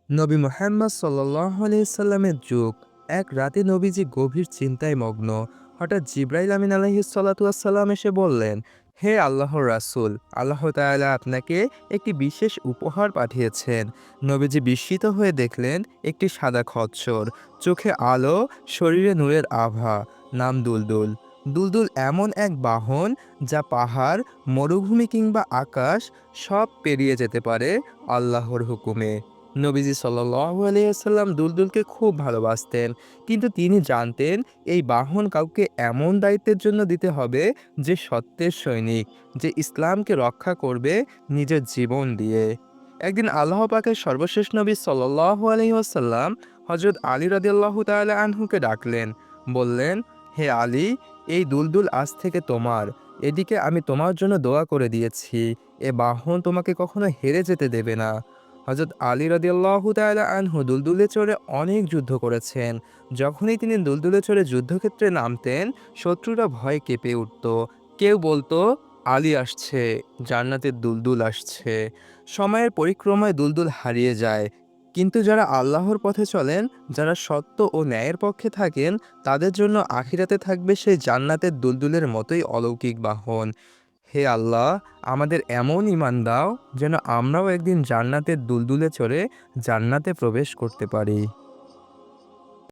নবী মুহাম্মদ সাল্লাল্লাহু আলাইহি সাল্লামের যুগ। এক রাতে নবীজি গভীর চিন্তায় মগ্ন। হঠাৎ জিবরাইল আমিন আলাইহিস সালাতু ওয়াসসালাম এসে বললেন, হে আল্লাহর রাসূল, আল্লাহ তাআলা আপনাকে একটি বিশেষ উপহার পাঠিয়েছেন। নবীজি বিস্মিত হয়ে দেখলেন একটি সাদা খচ্চর, চোখে আলো, শরীরে নূরের আভা, নাম দুলদুল। দুলদুল এমন এক বাহন যা পাহাড়, মরুভূমি কিংবা আকাশ সব পেরিয়ে যেতে পারে আল্লাহর হুকুমে। নবীজি সাল্লাল্লাহু আলাইহি ওয়াসাল্লাম দুলদুলকে খুব ভালোবাসতেন, কিন্তু তিনি জানতেন এই বাহন কাউকে এমন দায়িত্বের জন্য দিতে হবে যে সত্যের সৈনিক, যে ইসলামকে রক্ষা করবে নিজের জীবন দিয়ে। একদিন আল্লাহ পাকের সর্বশেষ নবী সাল্লাল্লাহু আলাইহি ওয়াসাল্লাম হযরত আলী রাদিয়াল্লাহু তাআলা আনহুকে ডাকলেন। বললেন, হে আলী, এই দুলদুল আজ থেকে তোমার। এদিকে আমি তোমার জন্য দোয়া করে দিয়েছি, এ বাহন তোমাকে কখনো হেরে যেতে দেবে না। হযরত আলী রাদিয়াল্লাহু তাআলা আনহু দুলদুলে চড়ে অনেক যুদ্ধ করেছেন। যখনই তিনি দুলদুলে চড়ে যুদ্ধক্ষেত্রে নামতেন, শত্রুরা ভয়ে কেঁপে উঠত। কেউ বলতো, আলী আসছে, জান্নাতের দুলদুল আসছে। সময়ের পরিক্রমায় দুলদুল হারিয়ে যায়। কিন্তু যারা আল্লাহর পথে চলেন, যারা সত্য ও ন্যায়ের পক্ষে থাকেন, তাদের জন্য আখিরাতে থাকবে সেই জান্নাতের দুলদুলের মতোই অলৌকিক বাহন। হে আল্লাহ, আমাদের এমন ঈমান দাও যেন আমরাও একদিন জান্নাতের দুলদুলে চড়ে জান্নাতে প্রবেশ করতে পারি।